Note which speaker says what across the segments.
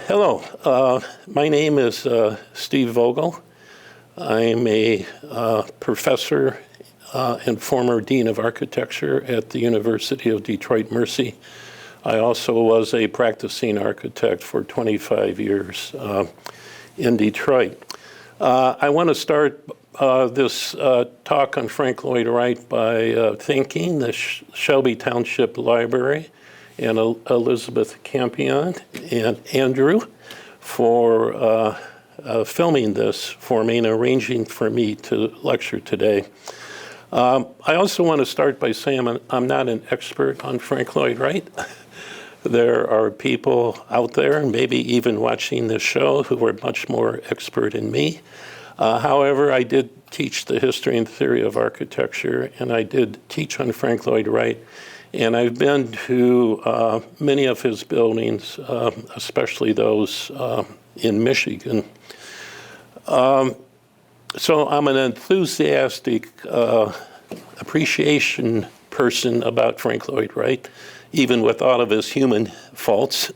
Speaker 1: Hello, my name is Steve Vogel. I'm a professor and former Dean of Architecture at the University of Detroit Mercy. I also was a practicing architect for 25 years in Detroit. I want to start this talk on Frank Lloyd Wright by thanking the Shelby Township Library and Elizabeth Campion and Andrew for filming this for me and arranging for me to lecture today. I also want to start by saying I'm not an expert on Frank Lloyd Wright. There are people out there, maybe even watching this show, who are much more expert than me. However, I did teach the history and theory of architecture, and I did teach on Frank Lloyd Wright. And I've been to many of his buildings, especially those in Michigan. So I'm an enthusiastic appreciation person about Frank Lloyd Wright, even with all of his human faults.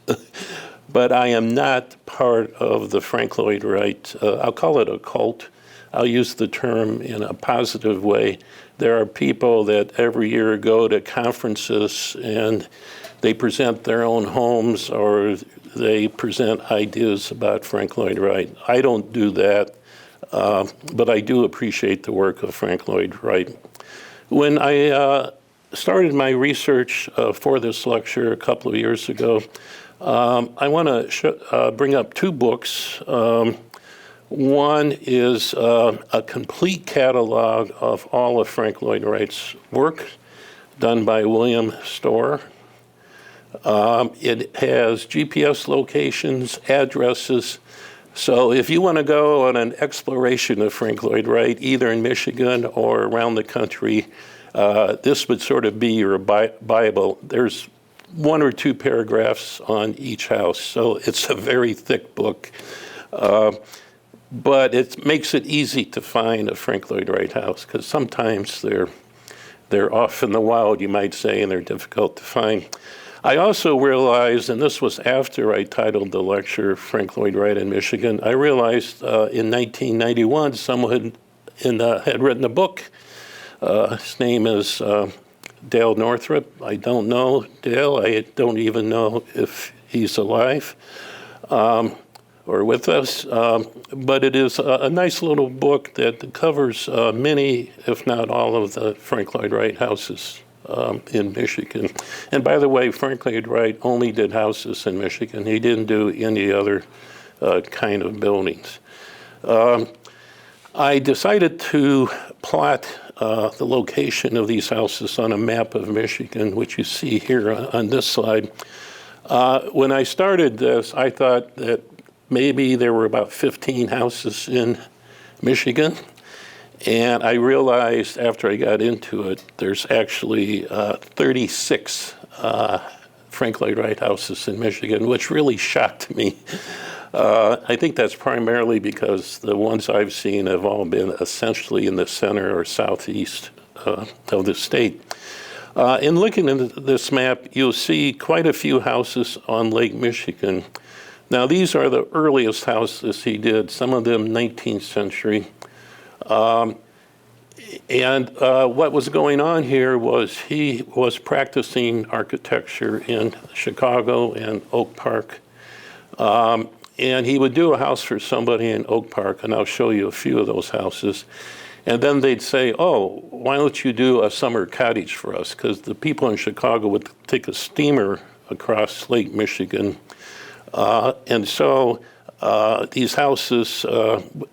Speaker 1: But I am not part of the Frank Lloyd Wright, I'll call it a cult. I'll use the term in a positive way. There are people that every year go to conferences and they present their own homes or they present ideas about Frank Lloyd Wright. I don't do that, but I do appreciate the work of Frank Lloyd Wright. When I started my research for this lecture a couple of years ago, I want to bring up two books. One is a complete catalog of all of Frank Lloyd Wright's work done by William Storr. It has GPS locations, addresses. So if you want to go on an exploration of Frank Lloyd Wright, either in Michigan or around the country, this would sort of be your Bible. There's one or two paragraphs on each house, so it's a very thick book. But it makes it easy to find a Frank Lloyd Wright house, because sometimes they're off in the wild, you might say, and they're difficult to find. I also realized, and this was after I titled the lecture, Frank Lloyd Wright in Michigan, I realized in 1991 someone had written a book. His name is Dale Northrup. I don't know Dale. I don't even know if he's alive. Or with us, but it is a nice little book that covers many, if not all, of the Frank Lloyd Wright houses in Michigan. And by the way, Frank Lloyd Wright only did houses in Michigan. He didn't do any other kind of buildings. I decided to plot the location of these houses on a map of Michigan, which you see here on this slide. When I started this, I thought that maybe there were about 15 houses in Michigan. And I realized after I got into it, there's actually 36 Frank Lloyd Wright houses in Michigan, which really shocked me. I think that's primarily because the ones I've seen have all been essentially in the center or southeast of the state. In looking at this map, you'll see quite a few houses on Lake Michigan. Now, these are the earliest houses he did, some of them 19th century. What was going on here was he was practicing architecture in Chicago and Oak Park. And he would do a house for somebody in Oak Park, and I'll show you a few of those houses. And then they'd say, oh, why don't you do a summer cottage for us? Because the people in Chicago would take a steamer across Lake Michigan. And so these houses,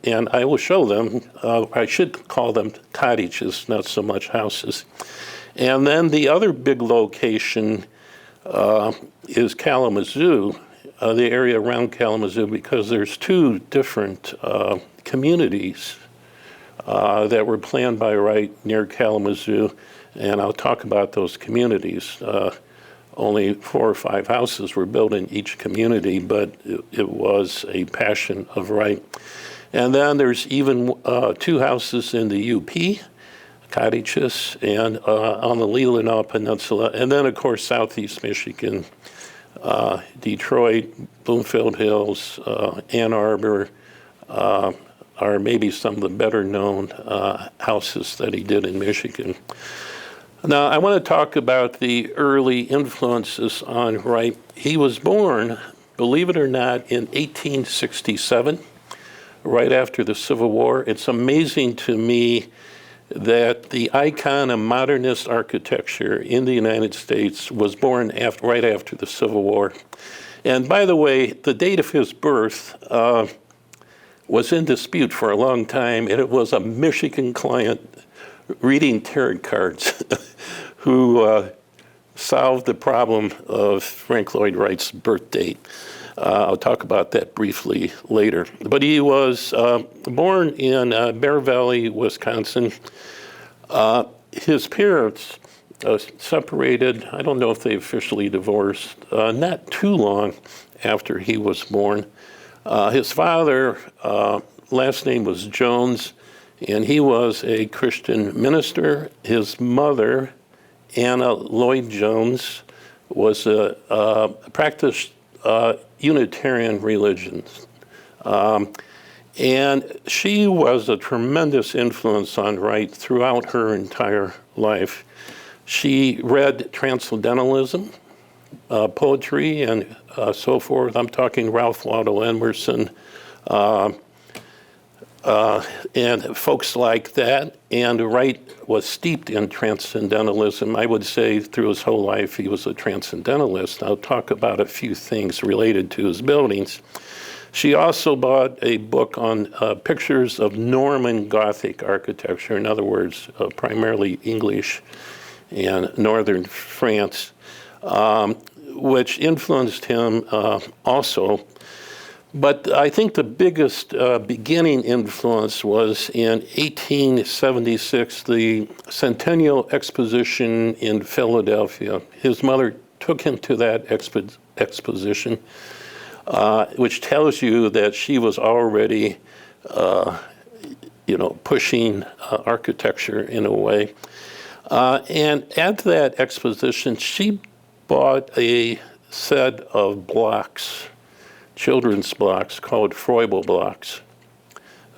Speaker 1: and I will show them, I should call them cottages, not so much houses. And then the other big location is Kalamazoo, the area around Kalamazoo, because there's two different communities that were planned by Wright near Kalamazoo, and I'll talk about those communities. Only 4 or 5 houses were built in each community, but it was a passion of Wright. And then there's even 2 houses in the UP, cottages, and on the Leelanau Peninsula. And then, of course, southeast Michigan, Detroit, Bloomfield Hills, Ann Arbor are maybe some of the better known houses that he did in Michigan. Now, I want to talk about the early influences on Wright. He was born, believe it or not, in 1867, right after the Civil War. It's amazing to me that the icon of modernist architecture in the United States was born right after the Civil War. And by the way, the date of his birth was in dispute for a long time, and it was a Michigan client reading tarot cards who solved the problem of Frank Lloyd Wright's birth date. I'll talk about that briefly later. But he was born in Bear Valley, Wisconsin. His parents separated. I don't know if they officially divorced, not too long after he was born. His father, last name was Jones, and he was a Christian minister. His mother, Anna Lloyd Jones, was practiced Unitarian religions. And she was a tremendous influence on Wright throughout her entire life. She read Transcendentalism, poetry, and so forth. I'm talking Ralph Waldo Emerson, and folks like that. And Wright was steeped in Transcendentalism. I would say through his whole life he was a Transcendentalist. I'll talk about a few things related to his buildings. She also bought a book on pictures of Norman Gothic architecture, in other words, primarily English and northern France, which influenced him also. But I think the biggest beginning influence was in 1876, the Centennial Exposition in Philadelphia. His mother took him to that exposition, which tells you that she was already, pushing architecture in a way. And at that exposition, she bought a set of blocks, children's blocks called Froebel blocks.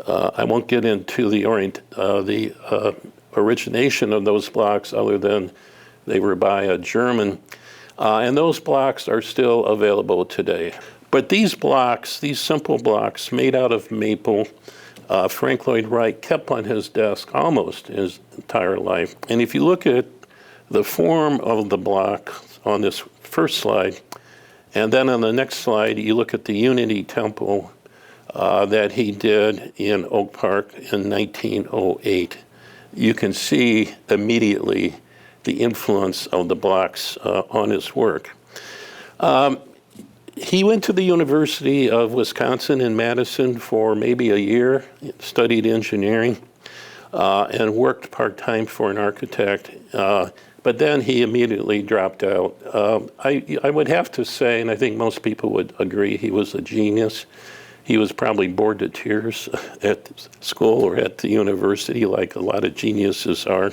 Speaker 1: I won't get into the origination of those blocks other than they were by a German. And those blocks are still available today. But these blocks, these simple blocks made out of maple, Frank Lloyd Wright kept on his desk almost his entire life. And if you look at the form of the block on this first slide, and then on the next slide, you look at the Unity Temple that he did in Oak Park in 1908. You can see immediately the influence of the blocks on his work. He went to the University of Wisconsin in Madison for maybe a year, studied engineering, and worked part-time for an architect. But then he immediately dropped out. I would have to say, and I think most people would agree, he was a genius. He was probably bored to tears at school or at the university, like a lot of geniuses are.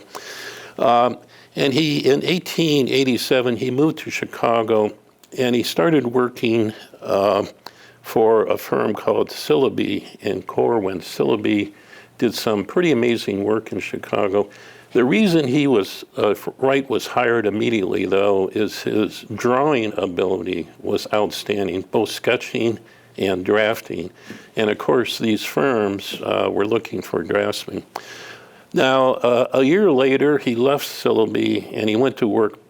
Speaker 1: And in 1887, he moved to Chicago, and he started working for a firm called Shelby in Corwin. Shelby did some pretty amazing work in Chicago. The reason Wright was hired immediately, though, is his drawing ability was outstanding, both sketching and drafting. And of course, these firms were looking for draftsmen. Now, a year later, he left Shelby and he went to work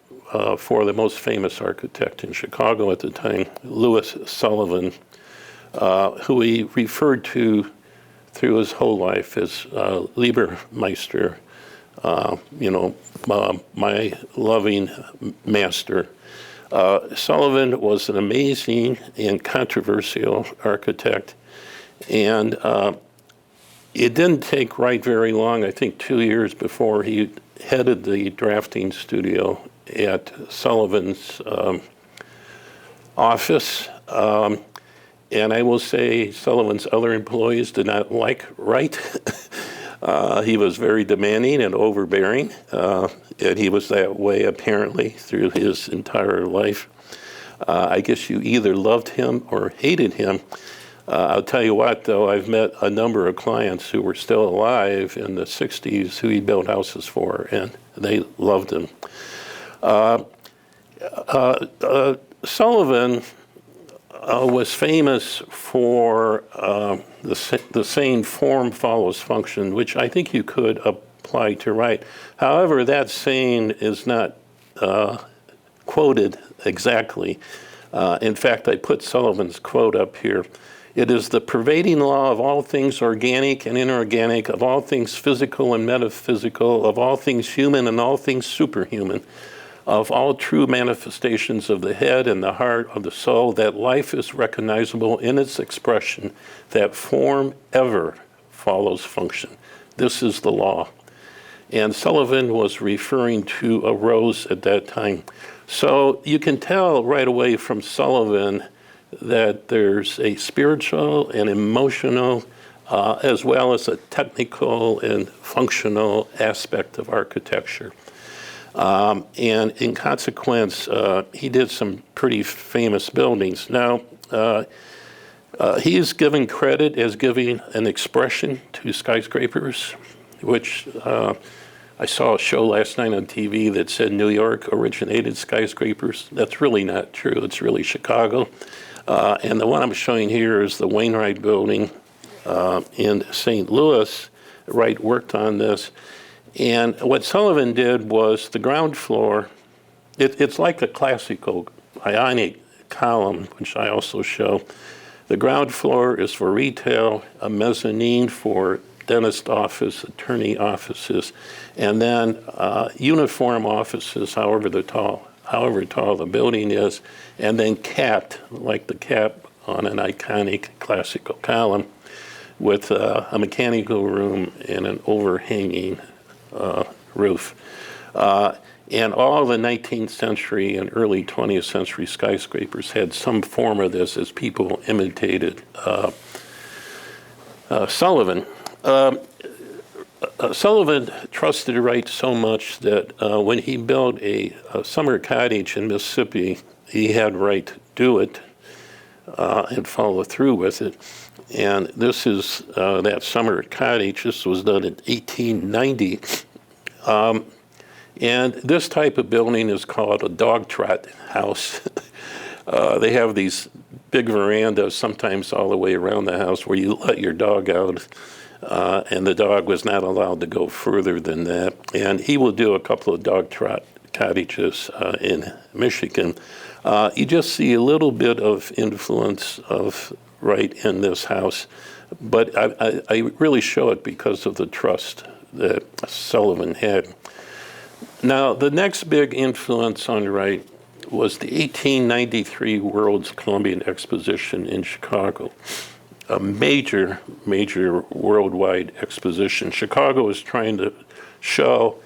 Speaker 1: for the most famous architect in Chicago at the time, Louis Sullivan, who he referred to through his whole life as Liebermeister, my loving master. Sullivan was an amazing and controversial architect, and it didn't take Wright very long, I think 2 years before he headed the drafting studio at Sullivan's office. And I will say Sullivan's other employees did not like Wright. He was very demanding and overbearing, and he was that way apparently through his entire life. I guess you either loved him or hated him. I'll tell you what, though, I've met a number of clients who were still alive in the 60s who he built houses for, and they loved him. Sullivan was famous for the saying form follows function, which I think you could apply to Wright. However, that saying is not quoted exactly. In fact, I put Sullivan's quote up here. It is the pervading law of all things organic and inorganic, of all things physical and metaphysical, of all things human and all things superhuman, of all true manifestations of the head and the heart of the soul, that life is recognizable in its expression, that form ever follows function. This is the law. And Sullivan was referring to a rose at that time. So you can tell right away from Sullivan that there's a spiritual and emotional, as well as a technical and functional aspect of architecture. And in consequence, he did some pretty famous buildings. Now, he is given credit as giving an expression to skyscrapers, which I saw a show last night on TV that said New York originated skyscrapers. That's really not true. It's really Chicago. And the one I'm showing here is the Wainwright Building in St. Louis. Wright worked on this. And what Sullivan did was the ground floor, it's like a classical ionic column, which I also show. The ground floor is for retail, a mezzanine for dentist office, attorney offices, and then uniform offices, however tall the building is, and then capped, like the cap on an iconic classical column, with a mechanical room and an overhanging roof. And all the 19th century and early 20th century skyscrapers had some form of this as people imitated Sullivan. Sullivan trusted Wright so much that when he built a summer cottage in Mississippi, he had Wright do it and follow through with it. And this is that summer cottage. This was done in 1890. And this type of building is called a dog trot house. They have these big verandas, sometimes all the way around the house, where you let your dog out. And the dog was not allowed to go further than that. And he will do a couple of dog trot cottages in Michigan. You just see a little bit of influence of Wright in this house, but I really show it because of the trust that Sullivan had. Now, the next big influence on Wright was the 1893 World's Colombian Exposition in Chicago. A major worldwide exposition. Chicago was trying to show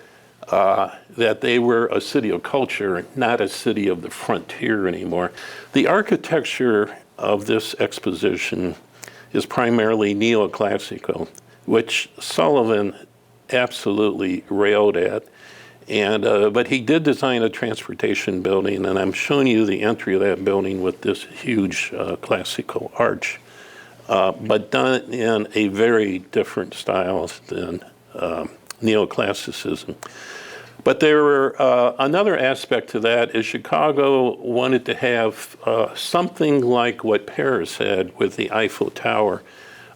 Speaker 1: that they were a city of culture, not a city of the frontier anymore. The architecture of this exposition is primarily neoclassical, which Sullivan absolutely railed at. And but he did design a transportation building, and I'm showing you the entry of that building with this huge classical arch. But done in a very different style than neoclassicism. But there were another aspect to that is Chicago wanted to have something like what Paris had with the Eiffel Tower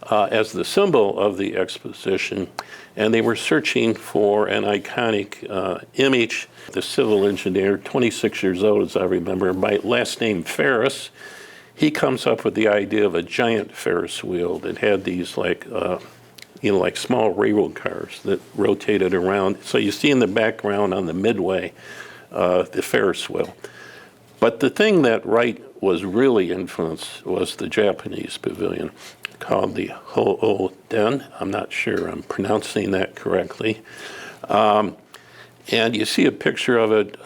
Speaker 1: as the symbol of the exposition, and they were searching for an iconic image. The civil engineer, 26 years old as I remember, by last name Ferris, he comes up with the idea of a giant Ferris wheel that had these like small railroad cars that rotated around. So you see in the background on the midway, the Ferris wheel. But the thing that Wright was really influenced was the Japanese pavilion called the Ho-O-Den. I'm not sure I'm pronouncing that correctly. And you see a picture of it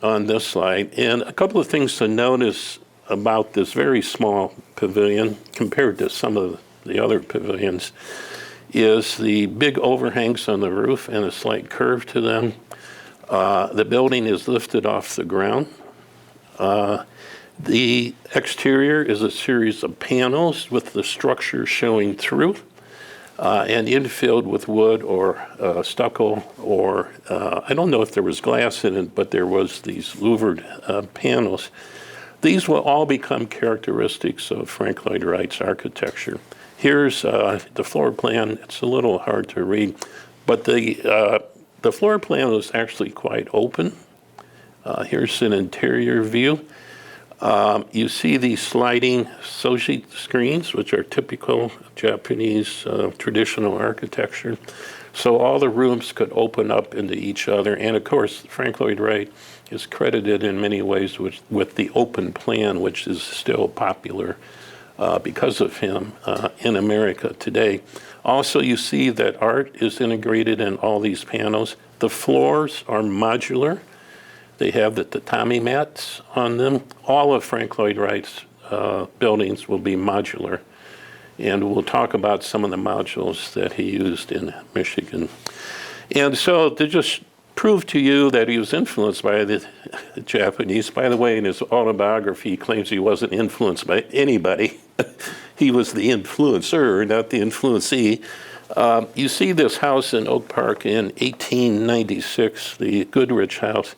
Speaker 1: on this slide. And a couple of things to notice about this very small pavilion compared to some of the other pavilions is the big overhangs on the roof and a slight curve to them. The building is lifted off the ground. The exterior is a series of panels with the structure showing through, and infilled with wood or stucco, or I don't know if there was glass in it, but there was these louvered panels. These will all become characteristics of Frank Lloyd Wright's architecture. Here's the floor plan. It's a little hard to read, but the floor plan was actually quite open. Here's an interior view. You see these sliding soshi screens, which are typical Japanese traditional architecture. So all the rooms could open up into each other. And of course, Frank Lloyd Wright is credited in many ways with the open plan, which is still popular because of him in America today. Also, you see that art is integrated in all these panels. The floors are modular. They have the tatami mats on them. All of Frank Lloyd Wright's buildings will be modular. And we'll talk about some of the modules that he used in Michigan. And so to just prove to you that he was influenced by the Japanese, by the way, in his autobiography, he claims he wasn't influenced by anybody. He was the influencer, not the influencee. You see this house in Oak Park in 1896, the Goodrich House.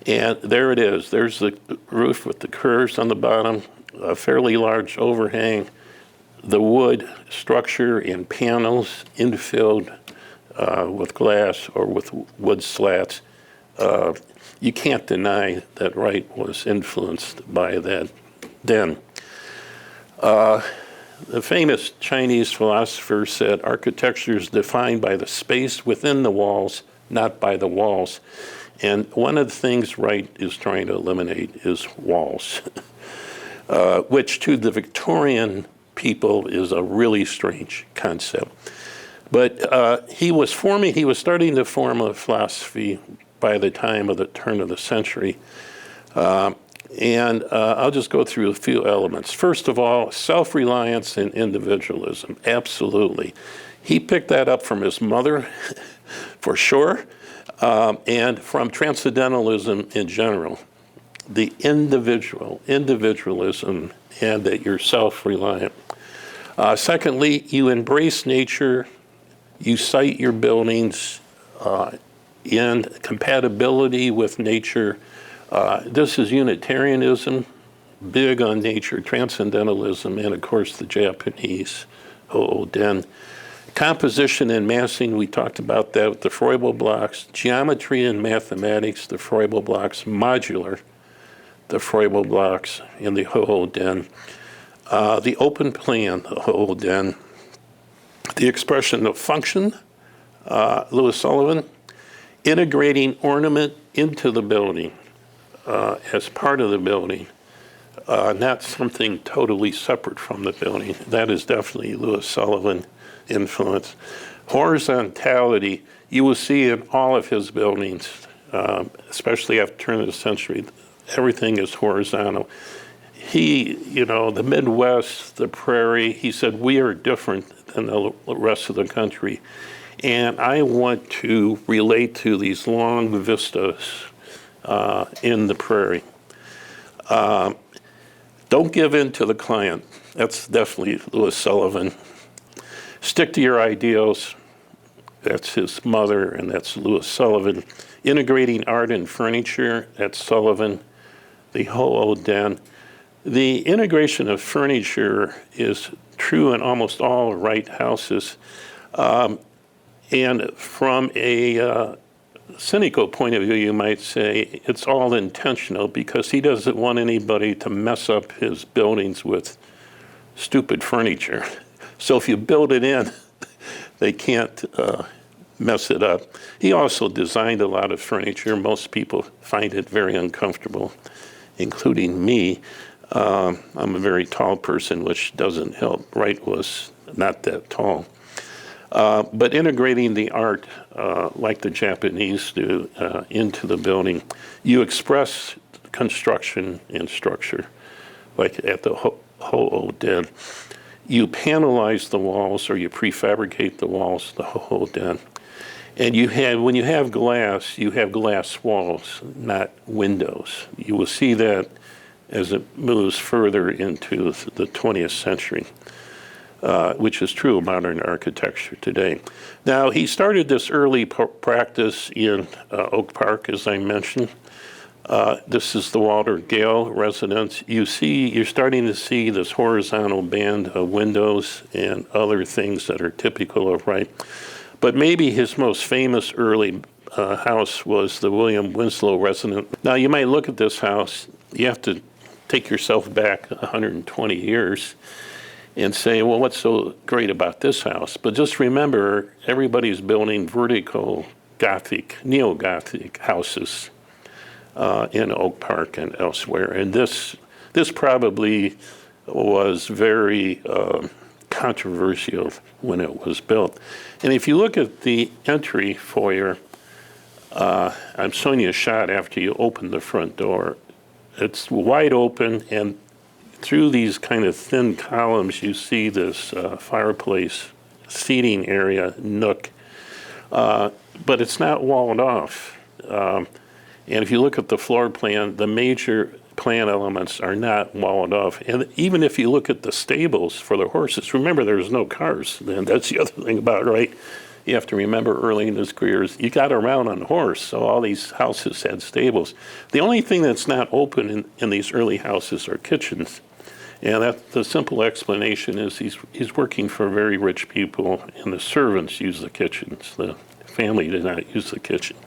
Speaker 1: And there it is. There's the roof with the curves on the bottom, a fairly large overhang, the wood structure in panels infilled with glass or with wood slats. You can't deny that Wright was influenced by that then. The famous Chinese philosopher said, architecture is defined by the space within the walls, not by the walls. And one of the things Wright is trying to eliminate is walls, which to the Victorian people is a really strange concept. But he was starting to form a philosophy by the time of the turn of the century. And I'll just go through a few elements. First of all, self-reliance and individualism, absolutely. He picked that up from his mother, for sure, and from transcendentalism in general. The individualism, and that you're self-reliant. Secondly, you embrace nature, you site your buildings in compatibility with nature. This is Unitarianism, big on nature, transcendentalism, and of course the Japanese Ho-O-Den. Composition and massing, we talked about that with the Froebel blocks. Geometry and mathematics, the Froebel blocks. Modular, the Froebel blocks in the Ho-O-Den. The open plan, the Ho-O-Den. The expression of function, Louis Sullivan. Integrating ornament into the building as part of the building, not something totally separate from the building. That is definitely Louis Sullivan influence. Horizontality, you will see in all of his buildings, especially after the turn of the century, everything is horizontal. He, the Midwest, the prairie, he said, we are different than the rest of the country. And I want to relate to these long vistas in the prairie. Don't give in to the client. That's definitely Louis Sullivan. Stick to your ideals. That's his mother, and that's Louis Sullivan. Integrating art and furniture, that's Sullivan. The Ho-O-Den. The integration of furniture is true in almost all Wright houses. And from a cynical point of view, you might say it's all intentional because he doesn't want anybody to mess up his buildings with stupid furniture. So if you build it in, they can't mess it up. He also designed a lot of furniture. Most people find it very uncomfortable, including me. I'm a very tall person, which doesn't help. Wright was not that tall. But integrating the art, like the Japanese do, into the building, you express construction and structure, like at the Ho-O-Den. You panelize the walls, or you prefabricate the walls, the Ho-O-Den. And when you have glass walls, not windows. You will see that as it moves further into the 20th century, which is true of modern architecture today. Now, he started this early practice in Oak Park, as I mentioned. This is the Walter Gale residence. You're starting to see this horizontal band of windows and other things that are typical of Wright. But maybe his most famous early house was the William Winslow residence. Now, you might look at this house, you have to take yourself back 120 years and say, well, what's so great about this house? But just remember, everybody's building vertical Gothic, neo-Gothic houses in Oak Park and elsewhere. And this probably was very controversial when it was built. And if you look at the entry foyer, I'm showing you a shot after you open the front door. It's wide open, and through these kind of thin columns, you see this fireplace seating area nook, but it's not walled off. And if you look at the floor plan, the major plan elements are not walled off. And even if you look at the stables for the horses, remember there's no cars. And that's the other thing about it, right? You have to remember early in his career, you got around on a horse, so all these houses had stables. The only thing that's not open in these early houses are kitchens. And the simple explanation is he's working for very rich people, and the servants use the kitchens. The family did not use the kitchen.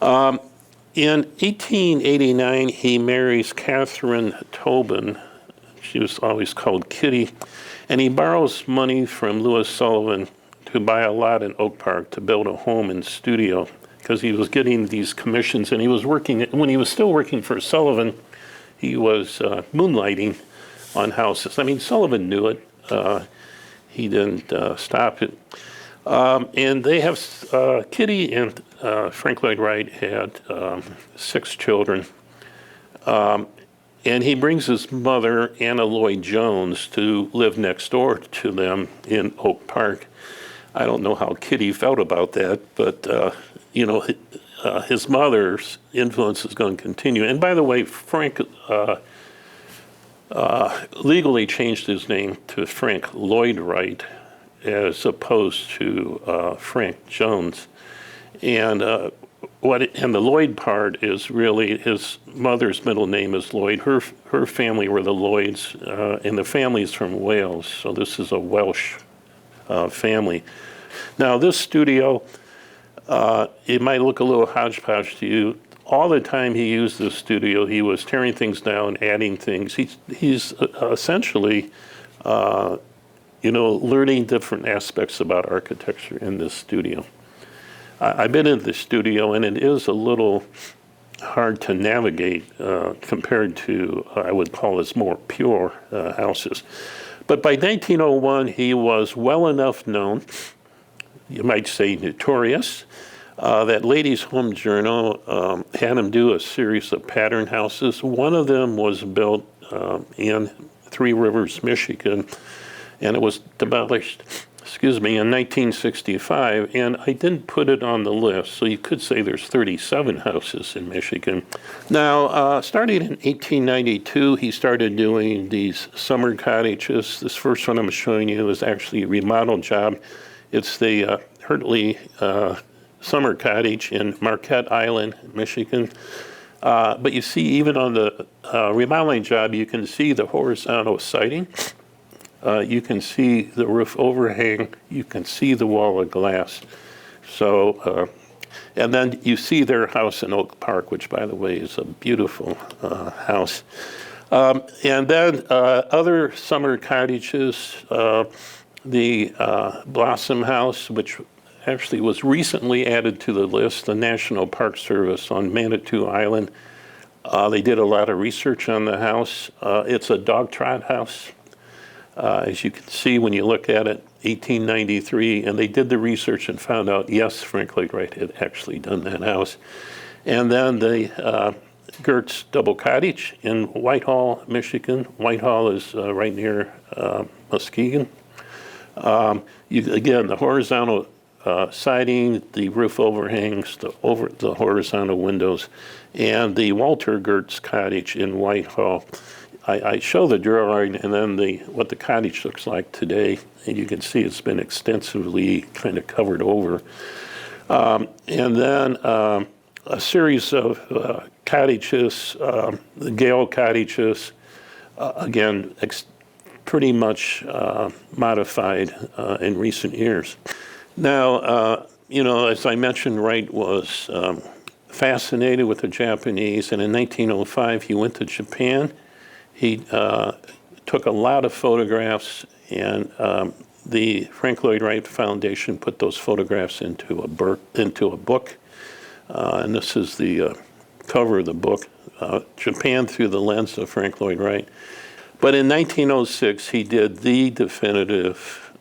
Speaker 1: In 1889, he marries Catherine Tobin. She was always called Kitty. And he borrows money from Louis Sullivan to buy a lot in Oak Park to build a home and studio, because he was getting these commissions. And he was working, when he was still working for Sullivan, he was moonlighting on houses. I mean, Sullivan knew it. He didn't stop it. And they have, Kitty and Frank Lloyd Wright had 6 children. And he brings his mother, Anna Lloyd Jones, to live next door to them in Oak Park. I don't know how Kitty felt about that, but, his mother's influence is going to continue. And by the way, Frank legally changed his name to Frank Lloyd Wright, as opposed to Frank Jones. And the Lloyd part is really his mother's middle name is Lloyd. Her family were the Lloyds, and the family's from Wales, so this is a Welsh family. Now, this studio, it might look a little hodgepodge to you. All the time he used this studio, he was tearing things down, adding things. He's essentially learning different aspects about architecture in this studio. I've been in the studio, and it is a little hard to navigate compared to, I would call this more pure houses. But by 1901, he was well enough known, you might say notorious, that Ladies' Home Journal had him do a series of pattern houses. One of them was built in Three Rivers, Michigan, and it was demolished, in 1965, and I didn't put it on the list, so you could say there's 37 houses in Michigan. Now, starting in 1892, he started doing these summer cottages. This first one I'm showing you is actually a remodel job. It's the Hertley Summer Cottage in Marquette Island, Michigan. But you see, even on the remodeling job, you can see the horizontal siding. You can see the roof overhang. You can see the wall of glass. So, and then you see their house in Oak Park, which, by the way, is a beautiful house. And then other summer cottages, the Blossom House, which actually was recently added to the list, the National Park Service on Manitou Island. They did a lot of research on the house. It's a dog trot house. As you can see when you look at it, 1893, and they did the research and found out, yes, Frank Lloyd Wright had actually done that house. And then the Gertz Double Cottage in Whitehall, Michigan. Whitehall is right near Muskegon. Again, the horizontal siding, the roof overhangs, the horizontal windows, and the Walter Gertz Cottage in Whitehall. I show the drawing and then what the cottage looks like today, and you can see it's been extensively kind of covered over. And then a series of cottages, the Gale cottages, again, pretty much modified in recent years. Now, as I mentioned, Wright was fascinated with the Japanese, and in 1905 he went to Japan. He took a lot of photographs, and the Frank Lloyd Wright Foundation put those photographs into a book. And this is the cover of the book, Japan Through the Lens of Frank Lloyd Wright. But in 1906, he did the definitive,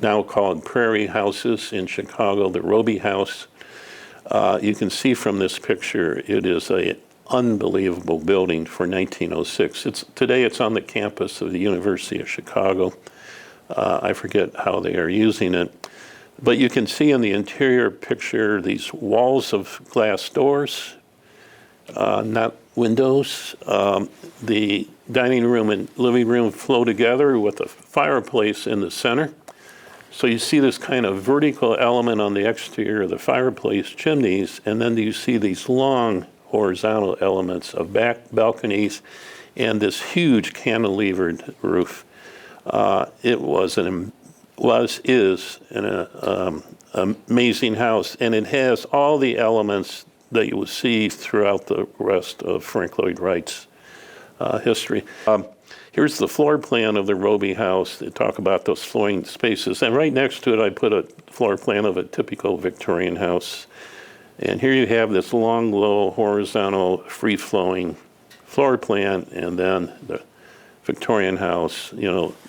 Speaker 1: now called Prairie Houses in Chicago, the Roby House. You can see from this picture, it is an unbelievable building for 1906. Today it's on the campus of the University of Chicago. I forget how they are using it. But you can see in the interior picture these walls of glass doors, not windows. The dining room and living room flow together with a fireplace in the center. So you see this kind of vertical element on the exterior of the fireplace chimneys, and then you see these long horizontal elements of back balconies and this huge cantilevered roof. It is an amazing house, and it has all the elements that you will see throughout the rest of Frank Lloyd Wright's history. Here's the floor plan of the Roby House. They talk about those flowing spaces, and right next to it I put a floor plan of a typical Victorian house. And here you have this long, low, horizontal, free-flowing floor plan, and then the Victorian house,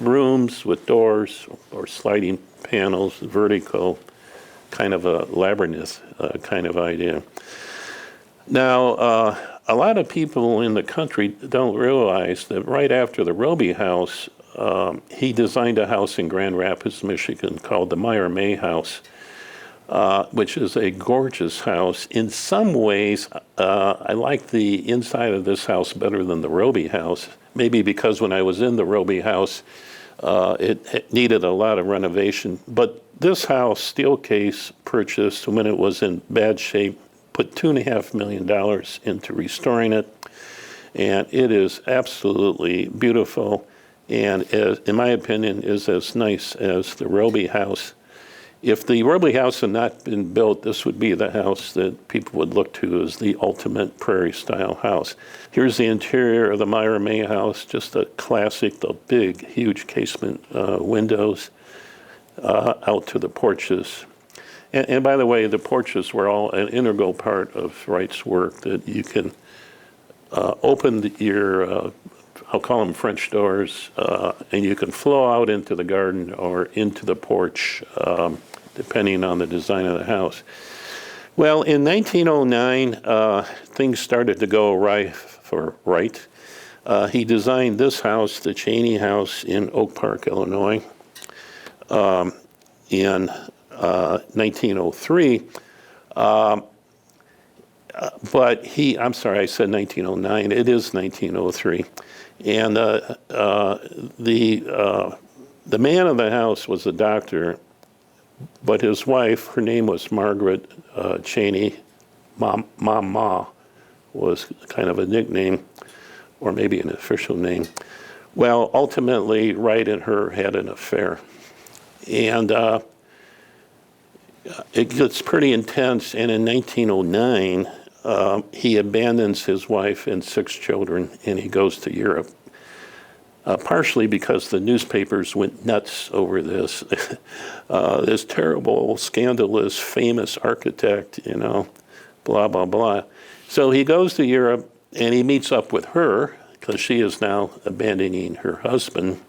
Speaker 1: rooms with doors or sliding panels, vertical, kind of a labyrinth kind of idea. Now, a lot of people in the country don't realize that right after the Roby House, he designed a house in Grand Rapids, Michigan called the Meyer May House, which is a gorgeous house. In some ways, I like the inside of this house better than the Roby House. Maybe because when I was in the Roby House, it needed a lot of renovation. But this house, Steelcase purchased when it was in bad shape, put $2.5 million into restoring it. And it is absolutely beautiful, and in my opinion, is as nice as the Roby House. If the Roby House had not been built, this would be the house that people would look to as the ultimate prairie-style house. Here's the interior of the Meyer May House, just a classic, the big, huge casement windows out to the porches. And by the way, the porches were all an integral part of Wright's work, that you can open your, I'll call them French doors, and you can flow out into the garden or into the porch, depending on the design of the house. Well, in 1909, things started to go awry for Wright. He designed this house, the Cheney House in Oak Park, Illinois, in 1903. But I'm sorry, I said 1909. It is 1903. And the man of the house was a doctor, but his wife, her name was Margaret Cheney. Mama was kind of a nickname, or maybe an official name. Well, ultimately, Wright and her had an affair. And it gets pretty intense, and in 1909, he abandons his wife and 6 children, and he goes to Europe. Partially because the newspapers went nuts over this. This terrible, scandalous, famous architect, blah, blah, blah. So he goes to Europe, and he meets up with her, because she is now abandoning her husband.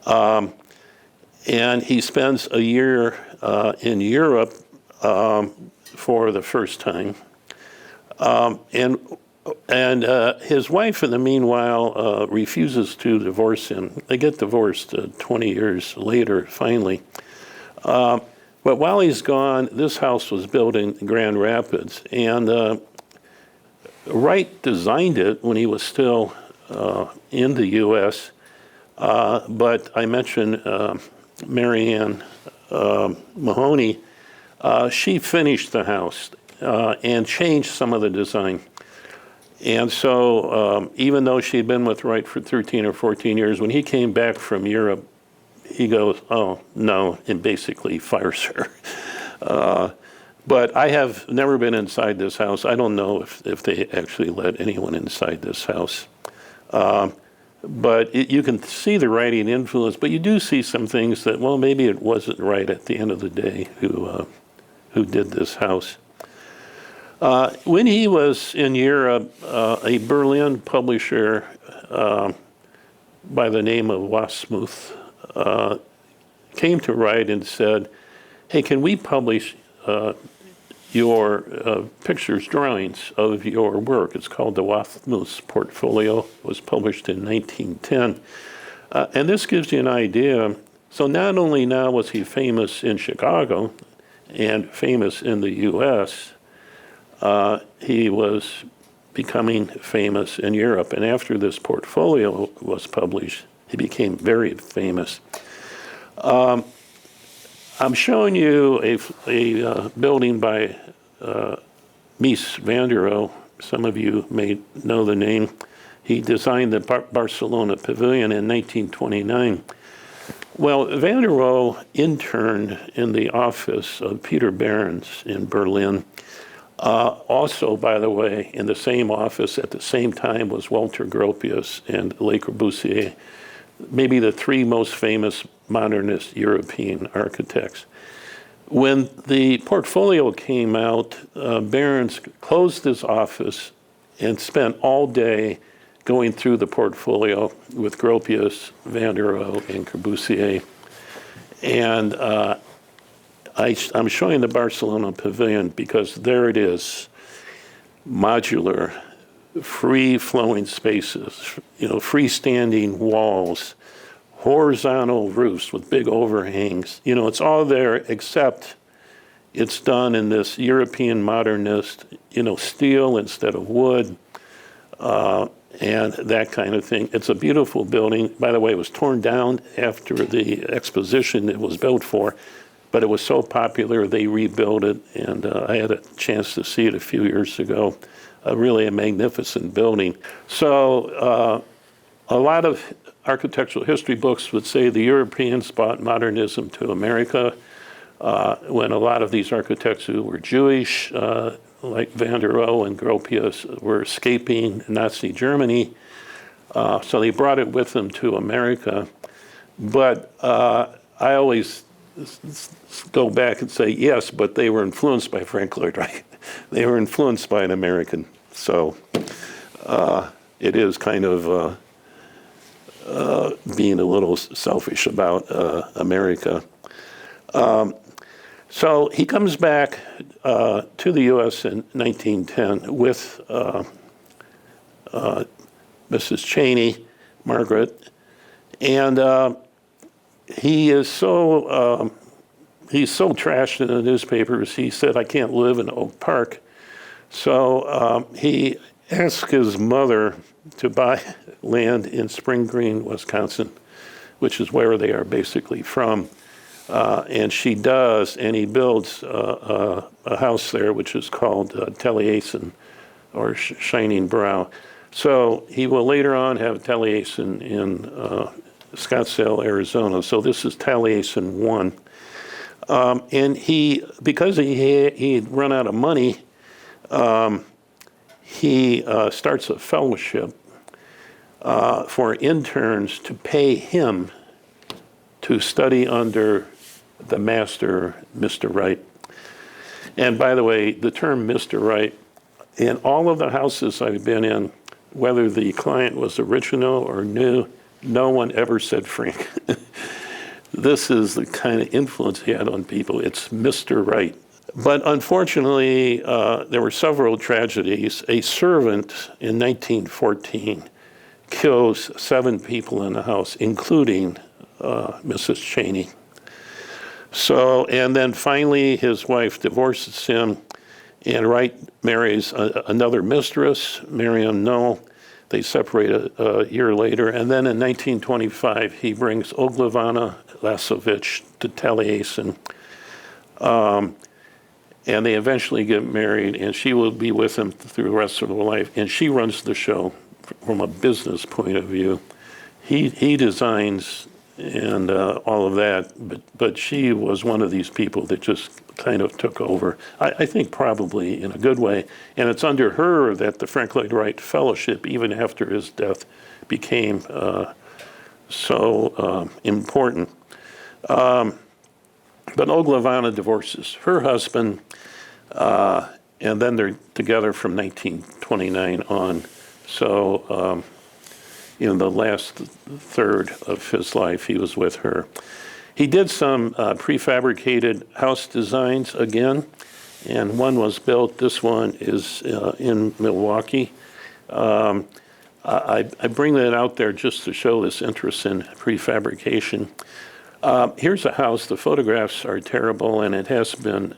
Speaker 1: And he spends a year in Europe for the first time. And his wife, in the meanwhile, refuses to divorce him. They get divorced 20 years later, finally. But while he's gone, this house was built in Grand Rapids, and Wright designed it when he was still in the U.S., but I mentioned Marianne Mahoney. She finished the house and changed some of the design. And so even though she'd been with Wright for 13 or 14 years, when he came back from Europe, he goes, oh, no, and basically fires her. But I have never been inside this house. I don't know if they actually let anyone inside this house. But you can see the writing influence, but you do see some things that, well, maybe it wasn't right at the end of the day who did this house. When he was in Europe, a Berlin publisher by the name of Wasmuth came to Wright and said, hey, can we publish your pictures, drawings of your work? It's called the Wasmuth Portfolio. It was published in 1910. And this gives you an idea. So not only now was he famous in Chicago and famous in the U.S., he was becoming famous in Europe. And after this portfolio was published, he became very famous. I'm showing you a building by Mies van der Rohe. Some of you may know the name. He designed the Barcelona Pavilion in 1929. Well, van der Rohe interned in the office of Peter Behrens in Berlin. Also, by the way, in the same office at the same time was Walter Gropius and Le Corbusier, maybe the three most famous modernist European architects. When the portfolio came out, Behrens closed his office and spent all day going through the portfolio with Gropius, van der Rohe, and Corbusier. And I'm showing the Barcelona Pavilion because there it is, modular, free-flowing spaces, freestanding walls, horizontal roofs with big overhangs. It's all there, except it's done in this European modernist, steel instead of wood, and that kind of thing. It's a beautiful building. By the way, it was torn down after the exposition it was built for, but it was so popular they rebuilt it, and I had a chance to see it a few years ago. Really a magnificent building. So a lot of architectural history books would say the Europeans brought modernism to America when a lot of these architects who were Jewish, like van der Rohe and Gropius, were escaping Nazi Germany. So they brought it with them to America. But I always go back and say, yes, but they were influenced by Frank Lloyd Wright. They were influenced by an American. So it is kind of being a little selfish about America. So he comes back to the U.S. in 1910 with Mrs. Cheney, Margaret, and he's so trashed in the newspapers. He said, I can't live in Oak Park. So he asked his mother to buy land in Spring Green, Wisconsin, which is where they are basically from. And she does, and he builds a house there, which is called Taliesin, or Shining Brow. So he will later on have Taliesin in Scottsdale, Arizona. So this is Taliesin 1. And because he'd run out of money, he starts a fellowship for interns to pay him to study under the master, Mr. Wright. And by the way, the term Mr. Wright, in all of the houses I've been in, whether the client was original or new, no one ever said Frank. This is the kind of influence he had on people. It's Mr. Wright. But unfortunately, there were several tragedies. A servant in 1914 kills 7 people in the house, including Mrs. Cheney. So, and then finally his wife divorces him, and Wright marries another mistress, Miriam Knoll. They separate a year later, and then in 1925 he brings Oglavana Lasovich to Taliesin, and they eventually get married, and she will be with him through the rest of her life, and she runs the show from a business point of view. He designs and all of that, but she was one of these people that just kind of took over, I think probably in a good way. And it's under her that the Frank Lloyd Wright Fellowship, even after his death, became so important. But Oglavana divorces her husband, and then they're together from 1929 on. So in the last third of his life, he was with her. He did some prefabricated house designs again, and one was built. This one is in Milwaukee. I bring that out there just to show this interest in prefabrication. Here's a house. The photographs are terrible, and it has been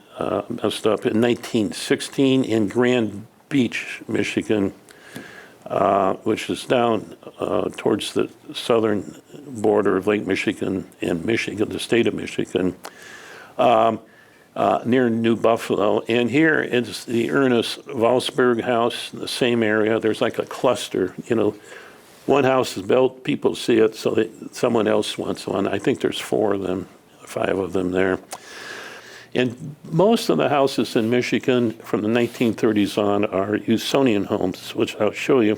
Speaker 1: messed up. In 1916 in Grand Beach, Michigan, which is down towards the southern border of Lake Michigan and Michigan, the state of Michigan, near New Buffalo. And here is the Ernest Valsburg house, in the same area. There's like a cluster, one house is built, people see it, so someone else wants one. I think there's 4 of them, 5 of them there. And most of the houses in Michigan from the 1930s on are Usonian homes, which I'll show you.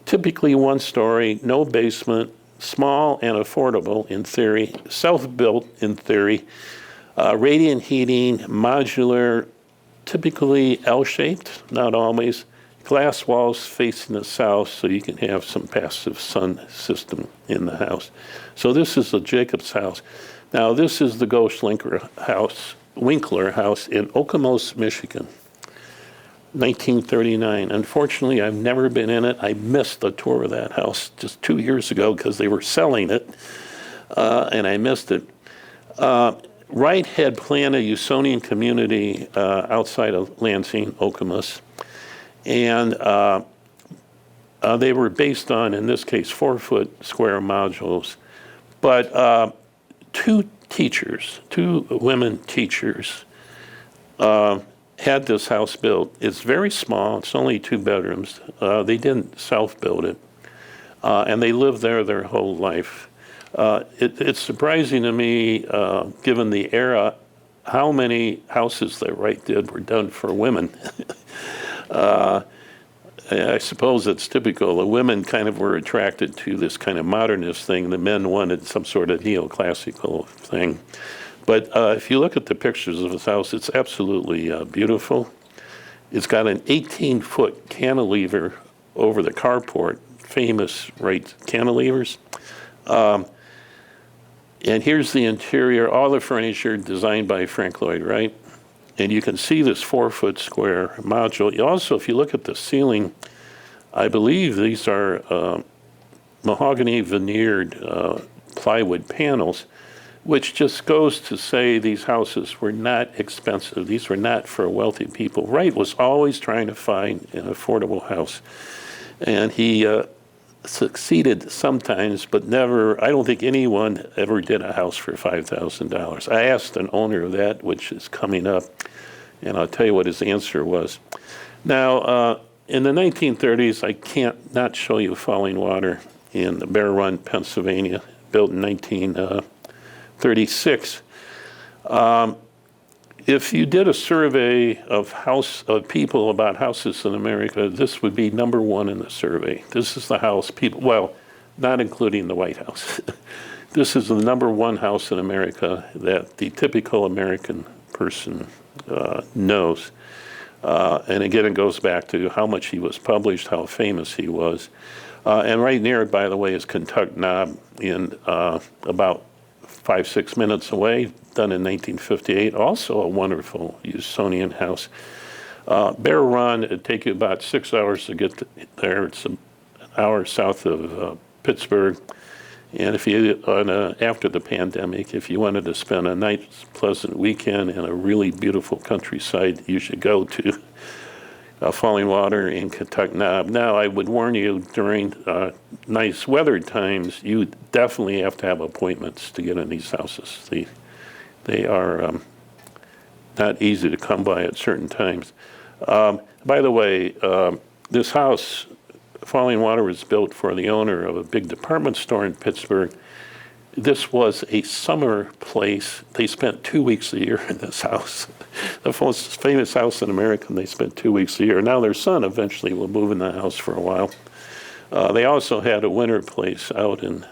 Speaker 1: Typically 1 story, no basement, small and affordable in theory, self-built in theory, radiant heating, modular, typically L-shaped, not always, glass walls facing the south so you can have some passive sun system in the house. So this is the Jacobs house. Now this is the Ghost Winkler house in Okemos, Michigan, 1939. Unfortunately, I've never been in it. I missed the tour of that house just 2 years ago because they were selling it, and I missed it. Wright had planned a Usonian community outside of Lansing, Okemos, and they were based on, in this case, 4-foot square modules. But 2 women teachers had this house built. It's very small. It's only 2 bedrooms. They didn't self-build it, and they lived there their whole life. It's surprising to me, given the era, how many houses that Wright did were done for women. I suppose it's typical. The women kind of were attracted to this kind of modernist thing. The men wanted some sort of neoclassical thing. But if you look at the pictures of his house, it's absolutely beautiful. It's got an 18-foot cantilever over the carport, famous Wright cantilevers. And here's the interior, all the furniture designed by Frank Lloyd Wright. And you can see this 4-foot square module. Also, if you look at the ceiling, I believe these are mahogany veneered plywood panels, which just goes to say these houses were not expensive. These were not for wealthy people. Wright was always trying to find an affordable house. And he succeeded sometimes, but never, I don't think anyone ever did a house for $5,000. I asked an owner of that, which is coming up, and I'll tell you what his answer was. Now, in the 1930s, I can't not show you Falling Water in Bear Run, Pennsylvania, built in 1936. If you did a survey of people about houses in America, this would be number 1 in the survey. This is the house people, well, not including the White House. This is the number 1 house in America that the typical American person knows. And again, it goes back to how much he was published, how famous he was. And right near it, by the way, is Kentuck Knob in about 5-6 minutes away, done in 1958, also a wonderful Usonian house. Bear Run, it'd take you about 6 hours to get there. It's an hour south of Pittsburgh. And if you, after the pandemic, if you wanted to spend a nice, pleasant weekend in a really beautiful countryside, you should go to Falling Water in Kentucky. Now, I would warn you, during nice weather times, you definitely have to have appointments to get in these houses. They are not easy to come by at certain times. By the way, this house, Falling Water, was built for the owner of a big department store in Pittsburgh. This was a summer place. They spent 2 weeks a year in this house. The most famous house in America, and they spent 2 weeks a year. Now their son eventually will move in the house for a while. They also had a winter place out in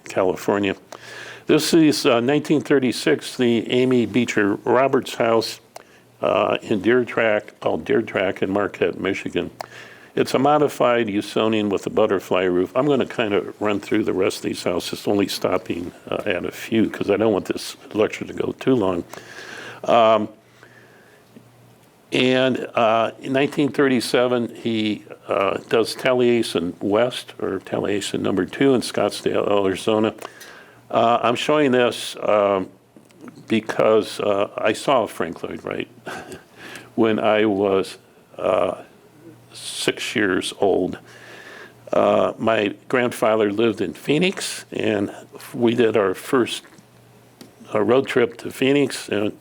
Speaker 1: California. This is 1936, the Amy Beecher Roberts house in Deer Track, called Deer Track in Marquette, Michigan. It's a modified Usonian with a butterfly roof. I'm going to kind of run through the rest of these houses, only stopping at a few because I don't want this lecture to go too long. In 1937, he does Taliesin West, or Taliesin number 2 in Scottsdale, Arizona. I'm showing this because I saw Frank Lloyd Wright when I was 6 years old. My grandfather lived in Phoenix, and we did our first road trip to Phoenix. And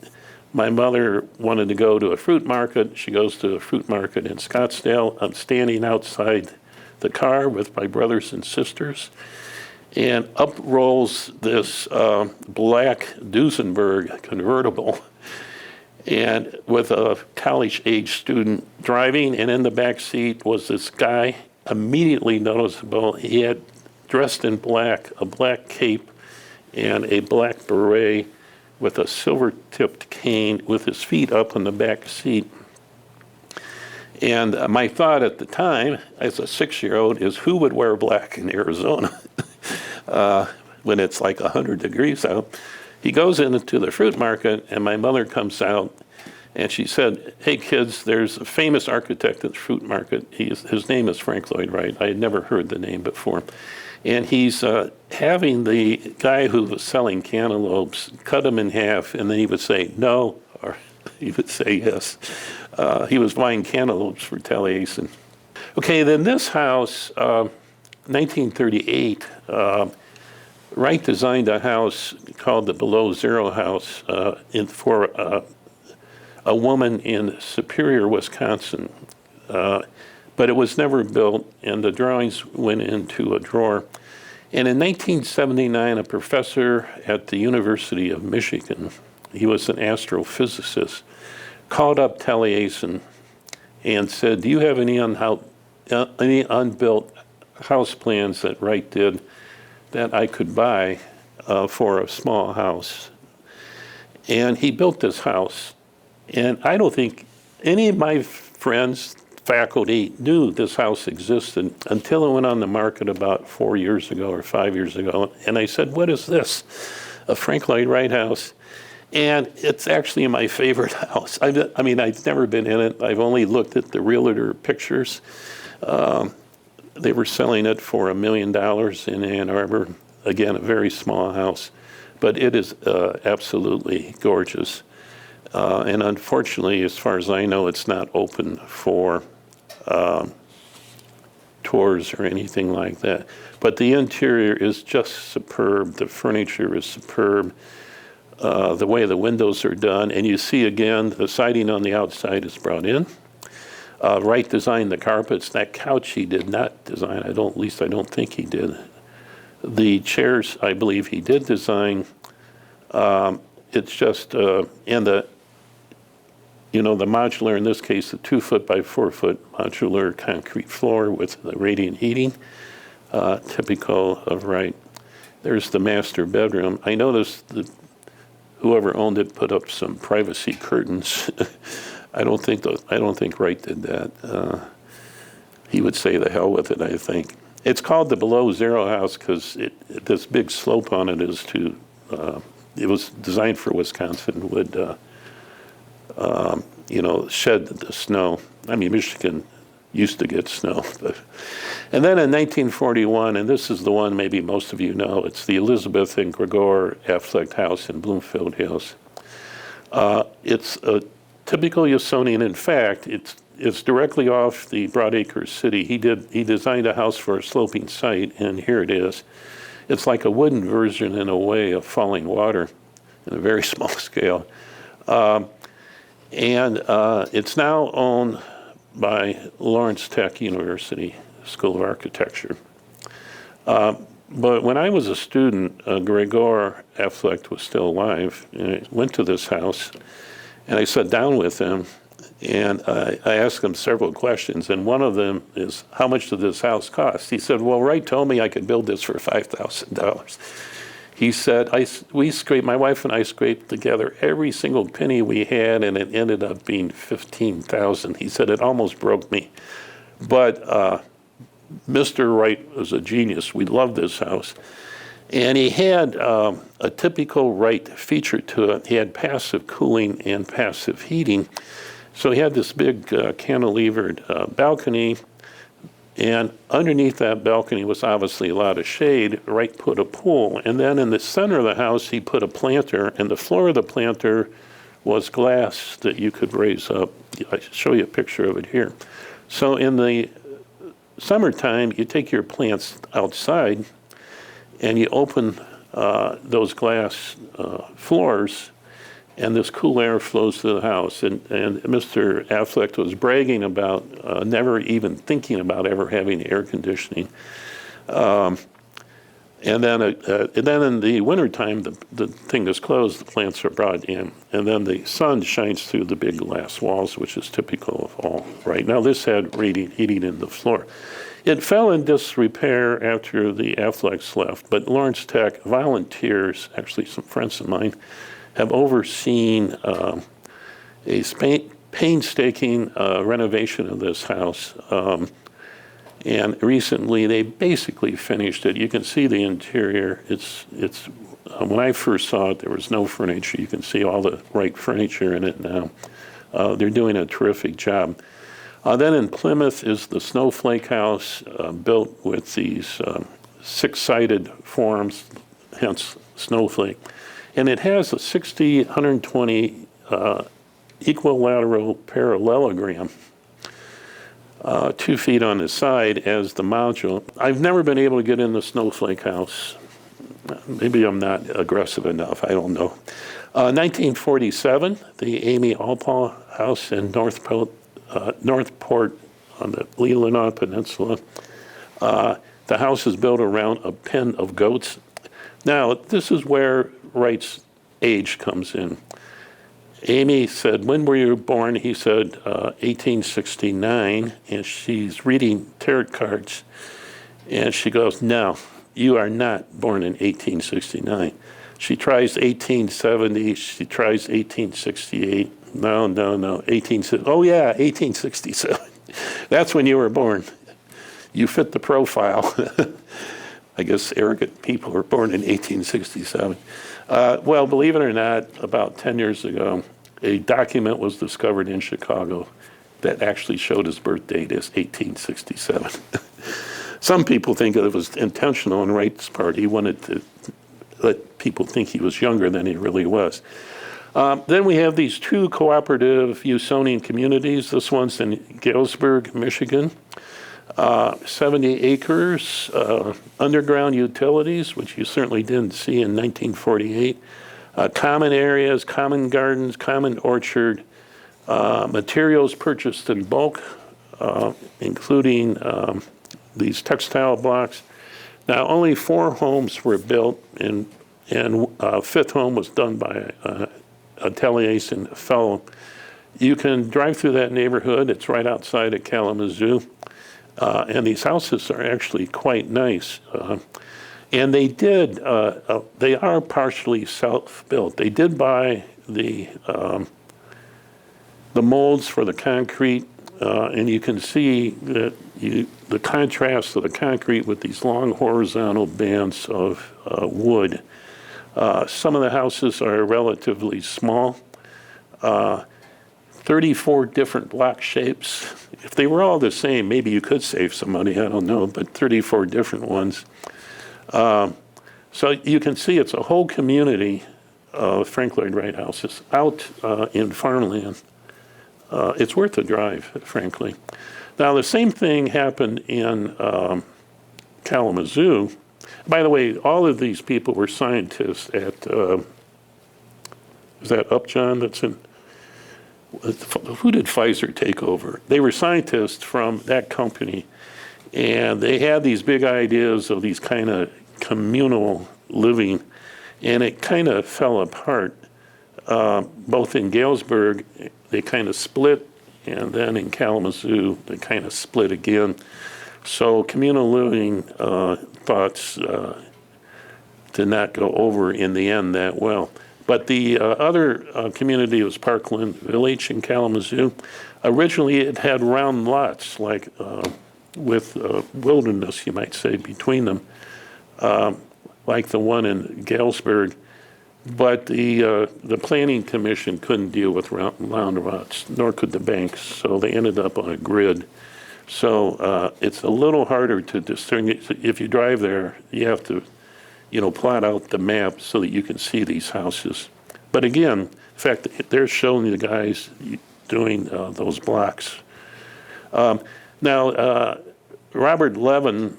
Speaker 1: my mother wanted to go to a fruit market. She goes to a fruit market in Scottsdale. I'm standing outside the car with my brothers and sisters, and up rolls this black Duesenberg convertible, and with a college-age student driving, and in the back seat was this guy, immediately noticeable. He had dressed in black, a black cape and a black beret with a silver-tipped cane with his feet up in the back seat. And my thought at the time, as a 6-year-old, is who would wear black in Arizona when it's like 100 degrees out? He goes into the fruit market, and my mother comes out, and she said, "Hey, kids, there's a famous architect at the fruit market. His name is Frank Lloyd Wright." I had never heard the name before. And he's having the guy who was selling cantaloupes cut them in half, and then he would say no, or he would say yes. He was buying cantaloupes for Taliesin. Okay, then this house, 1938, Wright designed a house called the Below Zero House for a woman in Superior, Wisconsin. But it was never built, and the drawings went into a drawer. And in 1979, a professor at the University of Michigan, he was an astrophysicist, called up Taliesin and said, "Do you have any unbuilt house plans that Wright did that I could buy for a small house?" And he built this house. And I don't think any of my friends, faculty, knew this house existed until it went on the market about 4 years ago or 5 years ago. And I said, "What is this? A Frank Lloyd Wright house?" And it's actually my favorite house. I mean, I've never been in it. I've only looked at the realtor pictures. They were selling it for $1 million in Ann Arbor. Again, a very small house, but it is absolutely gorgeous. And unfortunately, as far as I know, it's not open for tours or anything like that. But the interior is just superb. The furniture is superb. The way the windows are done. And you see, again, the siding on the outside is brought in. Wright designed the carpets. That couch he did not design. At least I don't think he did. The chairs, I believe he did design. It's just, and the modular, in this case, the 2-foot by 4-foot modular concrete floor with the radiant heating, typical of Wright. There's the master bedroom. I noticed that whoever owned it put up some privacy curtains. I don't think Wright did that. He would say the hell with it, I think. It's called the Below Zero House because this big slope on it is to, it was designed for Wisconsin, would, shed the snow. I mean, Michigan used to get snow. And then in 1941, and this is the one maybe most of you know, it's the Elizabeth and Gregor Affleck House in Bloomfield Hills. It's a typical Usonian. In fact, it's directly off the Broadacre City. He designed a house for a sloping site, and here it is. It's like a wooden version in a way of Falling Water in a very small scale. And it's now owned by Lawrence Tech University School of Architecture. But when I was a student, Gregor Affleck was still alive, and I went to this house, and I sat down with him, and I asked him several questions, and one of them is, how much did this house cost? He said, well, Wright told me I could build this for $5,000. He said, my wife and I scraped together every single penny we had, and it ended up being $15,000. He said, it almost broke me. But Mr. Wright was a genius. We loved this house. And he had a typical Wright feature to it. He had passive cooling and passive heating. So he had this big cantilevered balcony, and underneath that balcony was obviously a lot of shade. Wright put a pool, and then in the center of the house he put a planter, and the floor of the planter was glass that you could raise up. I show you a picture of it here. So in the summertime, you take your plants outside and you open those glass floors, and this cool air flows to the house. And Mr. Affleck was bragging about never even thinking about ever having air conditioning. And then in the wintertime, the thing is closed, the plants are brought in, and then the sun shines through the big glass walls, which is typical of all right. Now this had radiant heating in the floor. It fell in disrepair after the Afflecks left, but Lawrence Tech volunteers, actually some friends of mine, have overseen a painstaking renovation of this house. And recently they basically finished it. You can see the interior. It's when I first saw it, there was no furniture. You can see all the right furniture in it now. They're doing a terrific job. Then in Plymouth is the Snowflake House, built with these six-sided forms, hence snowflake. And it has a 120 equilateral parallelogram, 2 feet on the side as the module. I've never been able to get in the Snowflake House. Maybe I'm not aggressive enough, I don't know. 1947, the Amy Alpaugh House in Northport on the Leelanau Peninsula. The house is built around a pen of goats. Now, this is where Wright's age comes in. Amy said, when were you born? He said, 1869, and she's reading tarot cards, and she goes, no, you are not born in 1869. She tries 1870, she tries 1868, no, 1860, oh yeah, 1867. That's when you were born. You fit the profile. I guess arrogant people were born in 1867. Well, believe it or not, about 10 years ago, a document was discovered in Chicago that actually showed his birth date as 1867. Some people think it was intentional on Wright's part. He wanted to let people think he was younger than he really was. Then we have these two cooperative Usonian communities. This one's in Galesburg, Michigan. 70 acres, underground utilities, which you certainly didn't see in 1948. Common areas, common gardens, common orchard, materials purchased in bulk, including these textile blocks. Now, only 4 homes were built, and fifth home was done by Ateliers and Fellow. You can drive through that neighborhood. It's right outside of Kalamazoo. And these houses are actually quite nice. And they are partially self-built. They did buy the molds for the concrete, and you can see that the contrast of the concrete with these long horizontal bands of wood. Some of the houses are relatively small. 34 different block shapes. If they were all the same, maybe you could save some money, I don't know, but 34 different ones. So you can see it's a whole community of Frank Lloyd Wright houses out in farmland. It's worth a drive, frankly. Now, the same thing happened in Kalamazoo. By the way, all of these people were scientists at, is that Upjohn that's in, who did Pfizer take over? They were scientists from that company, and they had these big ideas of these kind of communal living, and it kind of fell apart. Both in Galesburg, they kind of split, and then in Kalamazoo, they kind of split again. So communal living thoughts did not go over in the end that well. But the other community was Parkland Village in Kalamazoo. Originally, it had round lots, like with wilderness, you might say, between them, like the one in Galesburg. But the Planning Commission couldn't deal with round lots, nor could the banks, so they ended up on a grid. So it's a little harder to discern. If you drive there, you have to plot out the map so that you can see these houses. But again, in fact, they're showing the guys doing those blocks. Now, Robert Levin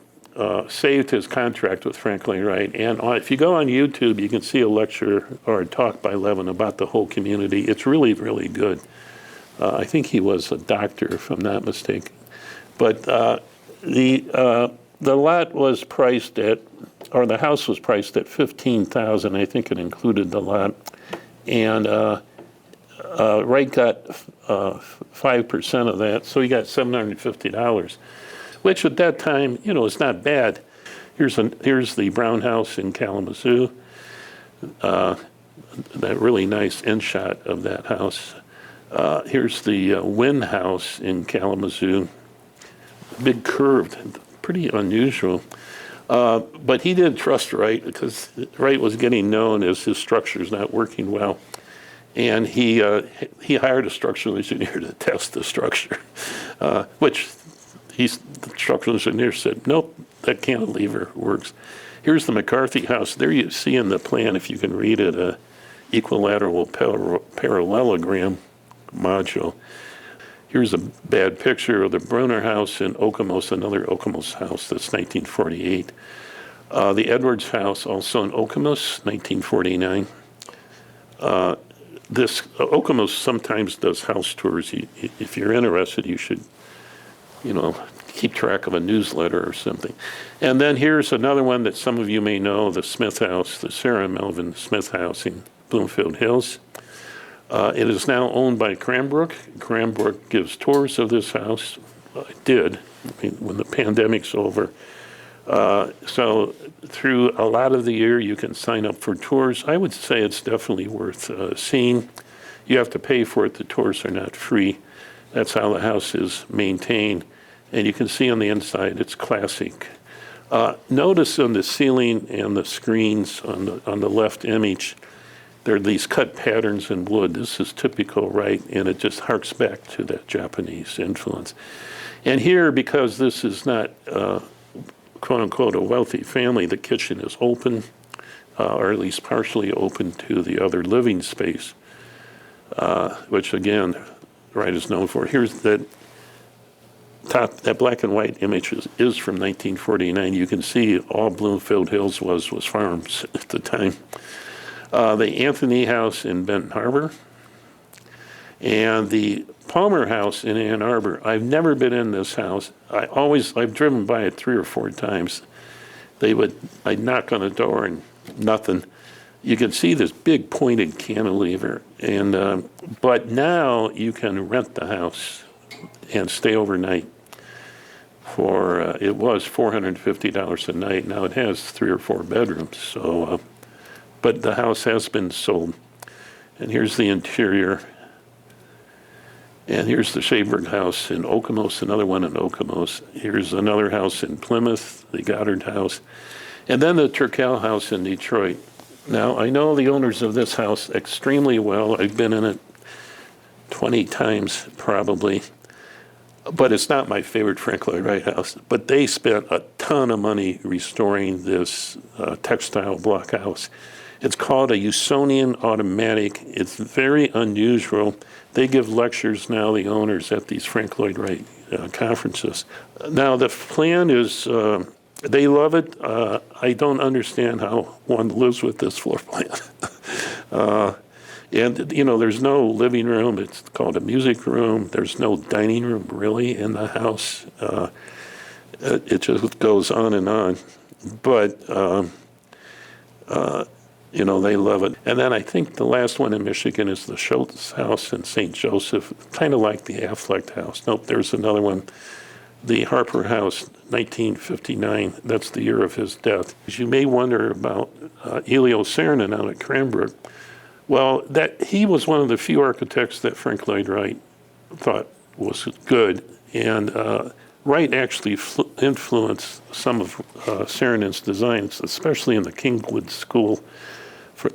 Speaker 1: saved his contract with Frank Lloyd Wright. And if you go on YouTube, you can see a lecture or a talk by Levin about the whole community. It's really, really good. I think he was a doctor, if I'm not mistaken. But the lot was priced at, or the house was priced at $15,000. I think it included the lot, and Wright got 5% of that, so he got $750, which at that time, is not bad. Here's the Brown House in Kalamazoo. That really nice end shot of that house. Here's the Wynn House in Kalamazoo. Big curved, pretty unusual. But he didn't trust Wright because Wright was getting known as his structure's not working well. And he hired a structural engineer to test the structure, which the structural engineer said, nope, that cantilever works. Here's the McCarthy House. There you see in the plan, if you can read it, a equilateral parallelogram module. Here's a bad picture of the Brunner House in Okemos, another Okemos house, that's 1948. The Edwards House, also in Okemos, 1949. This Okemos sometimes does house tours. If you're interested, you should, keep track of a newsletter or something. And then here's another one that some of you may know, the Smith House, the Sarah Melvin Smith House in Bloomfield Hills. It is now owned by Cranbrook. Cranbrook gives tours of this house. It did, when the pandemic's over. So through a lot of the year, you can sign up for tours. I would say it's definitely worth seeing. You have to pay for it. The tours are not free. That's how the house is maintained. And you can see on the inside, it's classic. Notice on the ceiling and the screens on the left image, there are these cut patterns in wood. This is typical Wright, and it just harks back to that Japanese influence. And here, because this is not, quote unquote, a wealthy family, the kitchen is open, or at least partially open to the other living space, which again, Wright is known for. Here's that black and white image is from 1949. You can see all Bloomfield Hills was farms at the time. The Anthony House in Benton Harbor, and the Palmer House in Ann Arbor. I've never been in this house. I've driven by it 3 or 4 times. I'd knock on the door and nothing. You can see this big pointed cantilever, and but now you can rent the house and stay overnight for, it was $450 a night. Now it has 3 or 4 bedrooms, so. But the house has been sold. And here's the interior. And here's the Shaberg House in Okemos, another one in Okemos. Here's another house in Plymouth, the Goddard House. And then the Turkel House in Detroit. Now, I know the owners of this house extremely well. I've been in it 20 times probably. But it's not my favorite Frank Lloyd Wright house. But they spent a ton of money restoring this textile block house. It's called a Usonian automatic. It's very unusual. They give lectures now, the owners, at these Frank Lloyd Wright conferences. Now, the plan is, they love it. I don't understand how one lives with this floor plan. And, you know, there's no living room. It's called a music room. There's no dining room, really, in the house. It just goes on and on. But, you know, they love it. And then I think the last one in Michigan is the Gertz House in St. Joseph, kind of like the Affleck House. Nope, there's another one. The Harper House, 1959. That's the year of his death. You may wonder about Elio Saarinen out at Cranbrook. Well, he was one of the few architects that Frank Lloyd Wright thought was good. And Wright actually influenced some of Saarinen's designs, especially in the Kingwood School.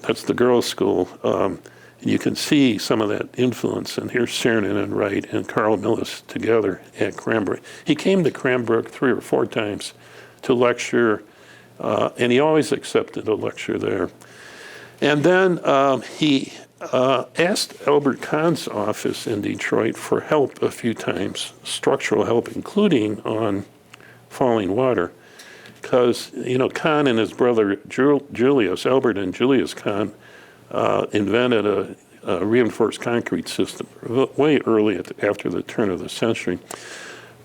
Speaker 1: That's the girls' school. You can see some of that influence. And here's Saarinen and Wright and Carl Millis together at Cranbrook. He came to Cranbrook 3 or 4 times to lecture, and he always accepted a lecture there. And then he asked Albert Kahn's office in Detroit for help a few times, structural help, including on falling water. Because, you know, Kahn and his brother Julius, Albert and Julius Kahn, invented a reinforced concrete system way early after the turn of the century.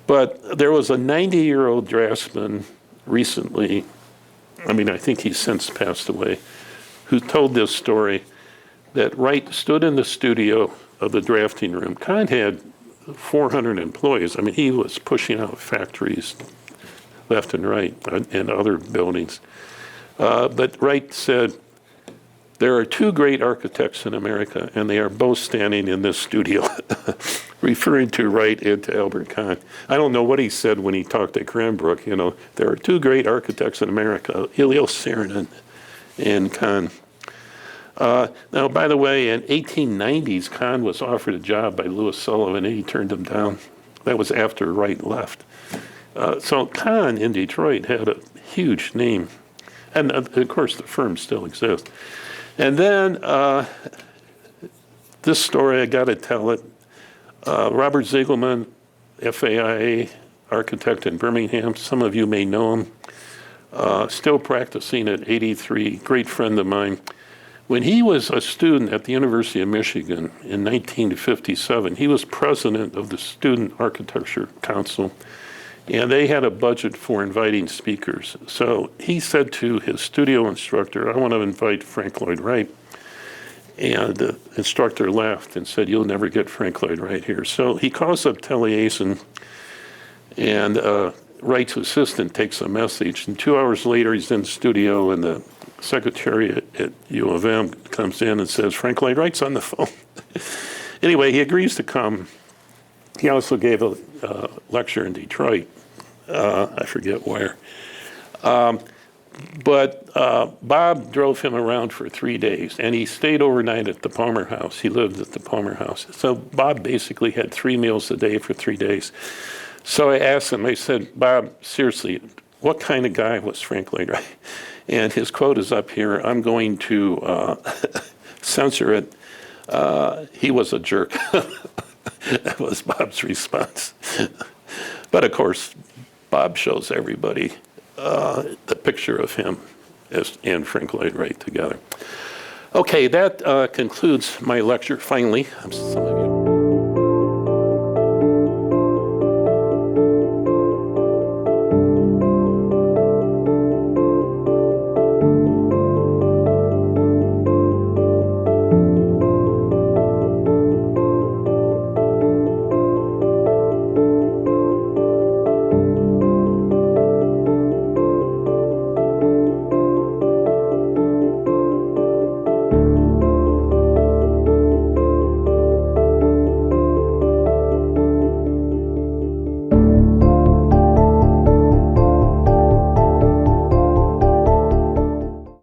Speaker 1: But there was a 90-year-old draftsman recently, I mean, I think he's since passed away, who told this story that Wright stood in the studio of the drafting room. Kahn had 400 employees. I mean, he was pushing out factories left and right and other buildings. But Wright said, there are 2 great architects in America, and they are both standing in this studio, referring to Wright and to Albert Kahn. I don't know what he said when he talked at Cranbrook. You know, there are 2 great architects in America, Elio Saarinen and Kahn. Now, by the way, in 1890s, Kahn was offered a job by Louis Sullivan, and he turned him down. That was after Wright left. So Kahn in Detroit had a huge name. And, of course, the firm still exists. And then this story, I got to tell it. Robert Ziegelman, FAIA architect in Birmingham. Some of you may know him. Still practicing at 83, great friend of mine. When he was a student at the University of Michigan in 1957, he was president of the Student Architecture Council, and they had a budget for inviting speakers. So he said to his studio instructor, I want to invite Frank Lloyd Wright. And the instructor laughed and said, you'll never get Frank Lloyd Wright here. So he calls up Taliesin, and Wright's assistant takes a message, and 2 hours later he's in the studio, and the secretary at U of M comes in and says, Frank Lloyd Wright's on the phone. Anyway, he agrees to come. He also gave a lecture in Detroit. I forget where. But Bob drove him around for 3 days, and he stayed overnight at the Palmer House. He lived at the Palmer House. So Bob basically had 3 meals a day for 3 days. So I asked him, I said, Bob, seriously, what kind of guy was Frank Lloyd Wright? And his quote is up here. I'm going to censor it. He was a jerk. That was Bob's response. But of course, Bob shows everybody the picture of him and Frank Lloyd Wright together. Okay, that concludes my lecture, finally. Some of you